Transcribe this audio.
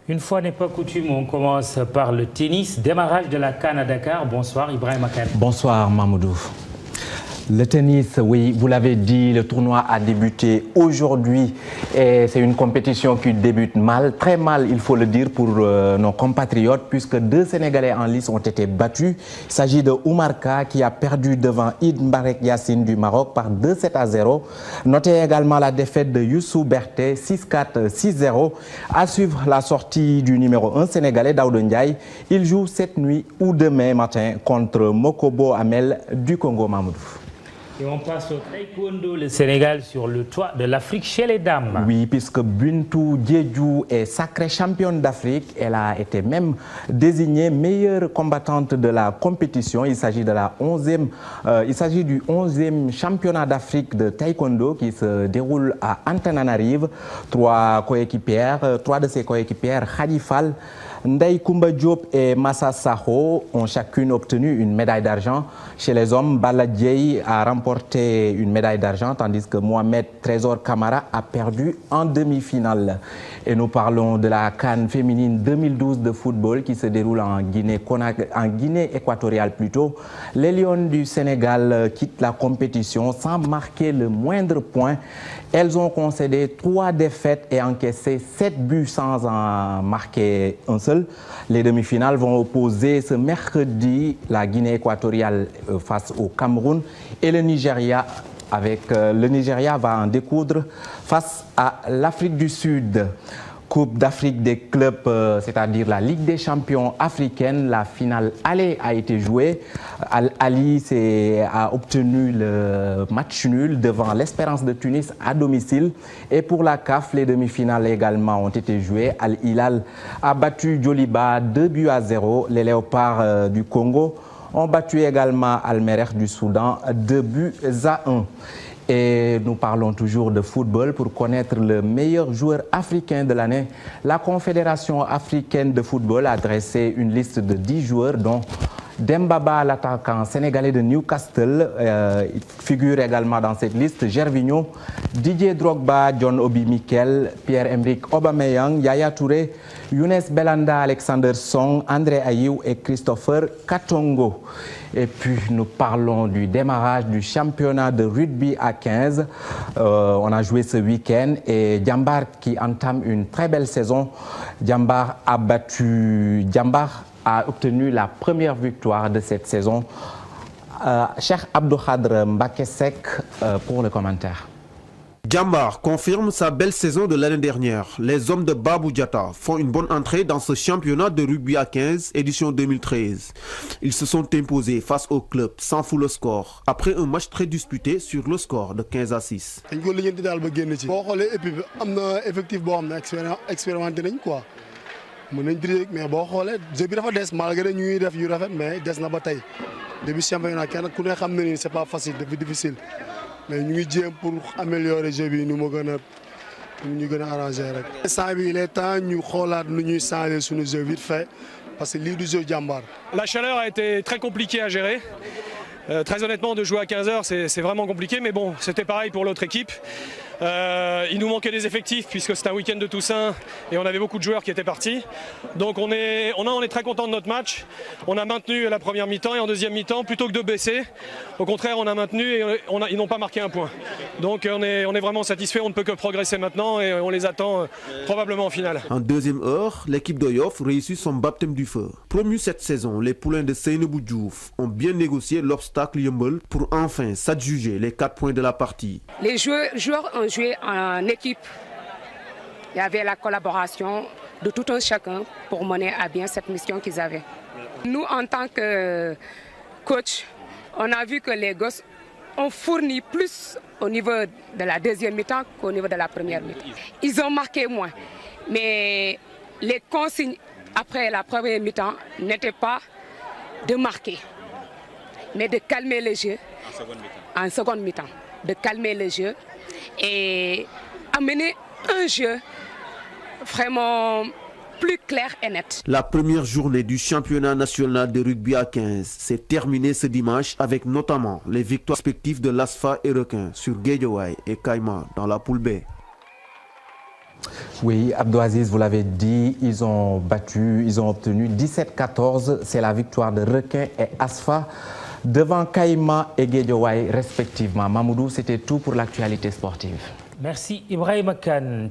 Une fois n'est pas coutume, on commence par le tennis. Démarrage de la CAN à Dakar. Bonsoir Ibrahima Kane. Bonsoir Mamoudou. Le tennis, oui, vous l'avez dit, le tournoi a débuté aujourd'hui et c'est une compétition qui débute mal, très mal il faut le dire pour nos compatriotes puisque 2 Sénégalais en lice ont été battus. Il s'agit de Oumar Ka qui a perdu devant Id Mbarek Yassine du Maroc par 2-7-0. Notez également la défaite de Youssou Berté 6-4, 6-0. À suivre la sortie du numéro 1 sénégalais Daouda Ndiaye. Il joue cette nuit ou demain matin contre Mokobo Amel du Congo Mamoudou. Et on passe au taekwondo, le Sénégal sur le toit de l'Afrique chez les dames. Oui, puisque Bintou Diédhiou est sacrée championne d'Afrique. Elle a été même désignée meilleure combattante de la compétition. Il s'agit du 11e championnat d'Afrique de taekwondo qui se déroule à Antananarive. 3 de ses coéquipières, Khady Fall, Ndeye Koumba Diop et Massa Sakho ont chacune obtenu une médaille d'argent. Chez les hommes, Balla Dièye a remporté une médaille d'argent tandis que Mohamed Trésor Camara a perdu en demi-finale. Et nous parlons de la CAN féminine 2012 de football qui se déroule en Guinée équatoriale plutôt. Les Lions du Sénégal quittent la compétition sans marquer le moindre point. Elles ont concédé 3 défaites et encaissé 7 buts sans en marquer un seul. Les demi-finales vont opposer ce mercredi la Guinée équatoriale face au Cameroun et le Nigeria va en découdre face à l'Afrique du Sud. Coupe d'Afrique des clubs, c'est-à-dire la Ligue des champions africaine, la finale aller a été jouée. Al-Ali a obtenu le match nul devant l'Espérance de Tunis à domicile. Et pour la CAF, les demi-finales également ont été jouées. Al-Hilal a battu Djoliba 2-0. Les Léopards du Congo ont battu également Al-Merreikh du Soudan 2-1. Et nous parlons toujours de football pour connaître le meilleur joueur africain de l'année. La Confédération africaine de football a dressé une liste de 10 joueurs dont Dembaba, l'attaquant sénégalais de Newcastle, figure également dans cette liste. Gervinho, Didier Drogba, John Obi Mikel, Pierre-Emerick Aubameyang, Yaya Touré, Younes Belhanda, Alexander Song, André Ayew et Christopher Katongo. Et puis nous parlons du démarrage du championnat de rugby à 15. On a joué ce week-end et Djambar qui entame une très belle saison. Djambar a obtenu la première victoire de cette saison. Cheikh Abdou Khadre Mbakesek pour le commentaire. Djambar confirme sa belle saison de l'année dernière. Les hommes de Babou Diatta font une bonne entrée dans ce championnat de rugby à 15, édition 2013. Ils se sont imposés face au club sans fou le score, après un match très disputé sur le score de 15-6. mën nañ direct mais boo xoolee jeu bi dafa des malgré ñuy def yu rafet mais des na ba tey début championnat kenn ku ne xam na ni c'est pas facile dafa difficile mais ñu ngi jéem pour améliorer jeu bi nu mu gën a arranger rek. instant bi il est temps ñu xoolaat nu ñuy changer suñu jeu vite fait parce que lii du jeu Djambar. La chaleur a été très compliquée à gérer. Très honnêtement, de jouer à 15h, c'est vraiment compliqué, mais bon, c'était pareil pour l'autre équipe. Il nous manquait des effectifs puisque c'était un week-end de Toussaint et on avait beaucoup de joueurs qui étaient partis. Donc on est très content de notre match. On a maintenu la première mi-temps et en deuxième mi-temps, plutôt que de baisser, au contraire, on a maintenu et ils n'ont pas marqué un point. Donc on est vraiment satisfait. On ne peut que progresser maintenant et on les attend probablement en finale. En deuxième heure, l'équipe de Yoff réussit son baptême du feu. Promu cette saison, les poulains de Seynabou Diouf ont bien négocié l'obstacle Yeumbeul pour enfin s'adjuger les 4 points de la partie. Les joueurs ont joué en équipe. Il y avait la collaboration de tout un chacun pour mener à bien cette mission qu'ils avaient. Nous, en tant que coach, on a vu que les gosses ont fourni plus au niveau de la deuxième mi-temps qu'au niveau de la première mi-temps. Ils ont marqué moins, mais les consignes après la première mi-temps n'étaient pas de marquer, mais de calmer le jeu en seconde mi-temps. De calmer le jeu et amener un jeu vraiment plus clair et net. La première journée du championnat national de rugby à 15 s'est terminée ce dimanche avec notamment les victoires respectives de l'ASFA et Requin sur Guédiawaye et Caïma dans la poule B. Oui, Abdou Aziz, vous l'avez dit, ils ont obtenu 17-14. C'est la victoire de Requin et Asfa devant Caïma et Guédiawaye respectivement. Mamoudou, c'était tout pour l'actualité sportive. Merci Ibrahima Kane.